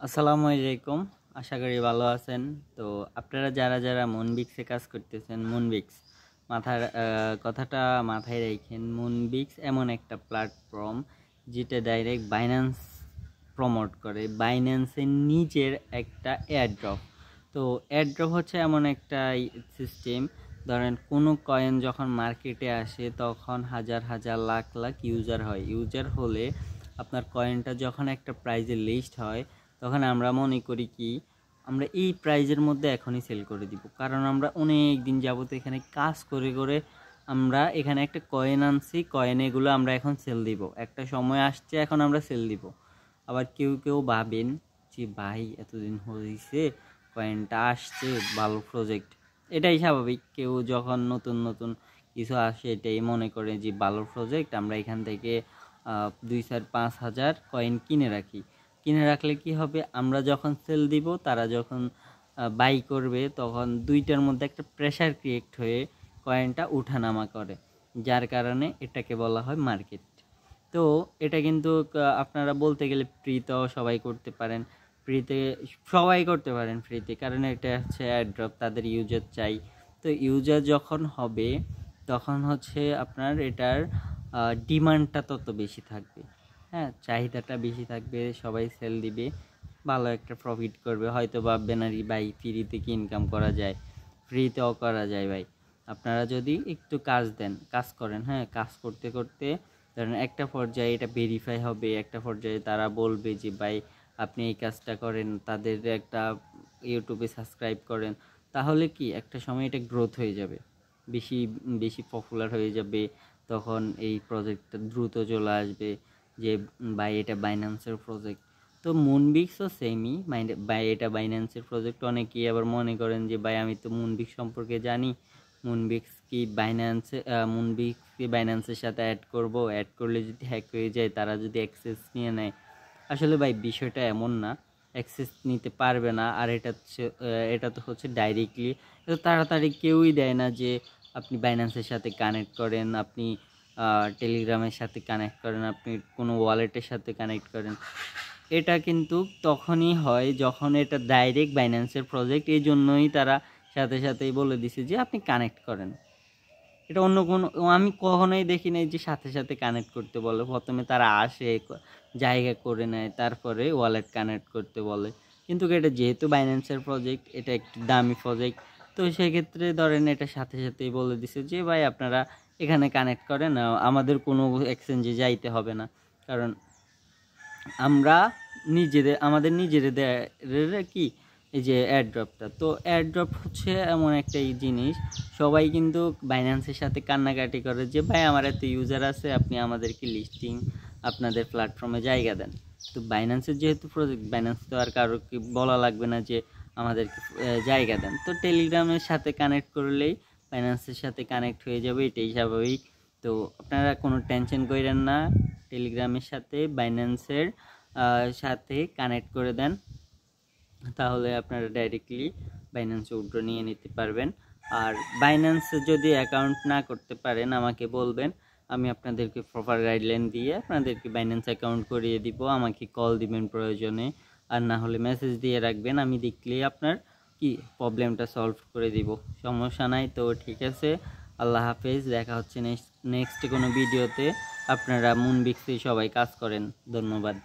আসসালামু আলাইকুম। আশা করি ভালো আছেন। তো আপনারা যারা মুনবিক্সে কাজ করতেছেন, মুনবিক্স মাথার কথাটা মাথায় রাখেন। মুনবিক্স এমন একটা প্ল্যাটফর্ম যেটা ডাইরেক্ট বাইন্যান্স প্রমোট করে। বাইন্যান্সের নিজের একটা এয়ারড্রপ। তো এয়ারড্রপ হচ্ছে এমন একটা সিস্টেম, ধরেন কোনো কয়েন যখন মার্কেটে আসে তখন হাজার হাজার লাখ লাখ ইউজার হয়। ইউজার হলে আপনার কয়েনটা যখন একটা প্রাইজে লিস্ট হয় তখন আমরা মনে করি কি আমরা এই প্রাইজের মধ্যে এখনই সেল করে দিব, কারণ আমরা অনেক দিন যাবত এখানে কাজ করে করে আমরা এখানে একটা কয়েন আনছি, কয়েন এগুলো আমরা এখন সেল দিব, একটা সময় আসছে এখন আমরা সেল দিব। আবার কেউ কেউ ভাবেন যে ভাই এতদিন হয়েছে কয়েনটা আসছে, ভালো প্রজেক্ট, এটাই স্বাভাবিক। কেউ যখন নতুন নতুন কিছু আসে এটাই মনে করে যে ভালো প্রজেক্ট, আমরা এখান থেকে 2-4-5 হাজার কয়েন কিনে রাখলে কি হবে, আমরা যখন সেল দিব তারা যখন বাই করবে তখন দুইটার মধ্যে একটা প্রেসার ক্রিয়েট হয়ে কয়েনটা উঠানামা করে, যার কারণে এটাকে বলা হয় মার্কেট। তো এটা কিন্তু আপনারা বলতে গেলে ফ্রিতেও সবাই করতে পারেন, ফ্রিতে, কারণ এটা হচ্ছে এয়ারড্রপ, তাদের ইউজার চাই। তো ইউজার যখন হবে তখন হচ্ছে আপনার এটার ডিমান্ডটা তত বেশি থাকবে। হ্যাঁ, চাহিদাটা বেশি থাকবে, সবাই সেল দিবে, ভালো একটা প্রফিট করবে। হয়তো ভাববেন আর ভাই ফ্রিতে কি ইনকাম করা যায়? ফ্রিতেও করা যায় ভাই, আপনারা যদি একটু কাজ করেন। হ্যাঁ, কাজ করতে করতে ধরেন একটা পর্যায়ে এটা ভেরিফাই হবে, একটা পর্যায়ে তারা বলবে যে ভাই আপনি এই কাজটা করেন, তাদের একটা ইউটিউবে সাবস্ক্রাইব করেন, তাহলে কি একটা সময় এটা গ্রোথ হয়ে যাবে, বেশি বেশি পপুলার হয়ে যাবে। তখন এই প্রজেক্টটা দ্রুত চলে আসবে যে ভাই এটা বাইন্যান্সের প্রজেক্ট। তো মুনবিক্সও সেমই, এটা বাইন্যান্সের প্রজেক্ট। অনেকেই আবার মনে করেন যে ভাই আমি তো মুনবিক্স সম্পর্কে জানি, মুনবিক্স কি বাইন্যান্সের সাথে অ্যাড করলে যদি হ্যাক হয়ে যায়, তারা যদি অ্যাক্সেস নিয়ে নেয়। আসলে ভাই বিষয়টা এমন না, অ্যাক্সেস নিতে পারবে না। আর এটা তো হচ্ছে ডাইরেক্টলি, এত তাড়াতাড়ি কেউই দেয় না যে আপনি বাইন্যান্সের সাথে কানেক্ট করেন, আপনি টেলিগ্রামের সাথে কানেক্ট করেন, আপনি কোনো ওয়ালেটের সাথে কানেক্ট করেন। এটা কিন্তু তখনই হয় যখন এটা ডাইরেক্ট বাইন্যান্সের প্রজেক্ট, এই জন্যই তারা সাথে সাথেই বলে দিছে যে আপনি কানেক্ট করেন। এটা অন্য কোনো, আমি কখনোই দেখি নাই যে সাথে সাথে কানেক্ট করতে বলে। প্রথমে তারা আসে, জায়গা করে নেয়, তারপরে ওয়ালেট কানেক্ট করতে বলে। কিন্তু এটা যেহেতু বাইন্যান্সের প্রজেক্ট, এটা একটি দামি প্রজেক্ট, তো সেক্ষেত্রে ধরেন এটা সাথে সাথেই বলে দিছে যে ভাই আপনারা এখানে কানেক্ট করেন, আমাদের কোনো এক্সচেঞ্জে যাইতে হবে না, কারণ আমরা আমাদের নিজেদের কি এই যে এয়ারড্রপটা। তো এয়ারড্রপ হচ্ছে এমন একটা জিনিস, সবাই কিন্তু বাইন্যান্সের সাথে কান্নাকাটি করে যে ভাই আমার এত ইউজার আছে, আপনি আমাদেরকে লিস্টিং আপনাদের প্ল্যাটফর্মে জায়গা দেন। তো বাইন্যান্সের যেহেতু প্রজেক্ট, বাইন্যান্স তো আর কারো কি বলা লাগবে না যে আমাদেরকে জায়গা দেন। তো টেলিগ্রামের সাথে কানেক্ট করলেই বাইন্যান্সের সাথে কানেক্ট হয়ে যাবে, এটাই স্বাভাবিক। তো আপনারা কোনো টেনশন করেন না, টেলিগ্রামের সাথে বাইন্যান্সের সাথে কানেক্ট করে দেন, তাহলে আপনারা ডাইরেক্টলি বাইন্যান্সে উইথড্র নিয়ে নিতে পারবেন। আর বাইন্যান্সে যদি অ্যাকাউন্ট না করতে পারেন আমাকে বলবেন, আমি আপনাদেরকে প্রপার গাইডলাইন দিয়ে আপনাদেরকে বাইন্যান্স অ্যাকাউন্ট করিয়ে দিব। আমাকে কল দিবেন প্রয়োজনে, আর না হলে মেসেজ দিয়ে রাখবেন, আমি দেখলেই আপনার কি প্রবলেমটা সলভ করে দিব, সমস্যা নাই। তো ঠিক আছে, আল্লাহ হাফেজ, দেখা হচ্ছে নেক্সট কোনো ভিডিওতে। আপনারা মুনবিক্সে সবাই কাজ করেন, ধন্যবাদ।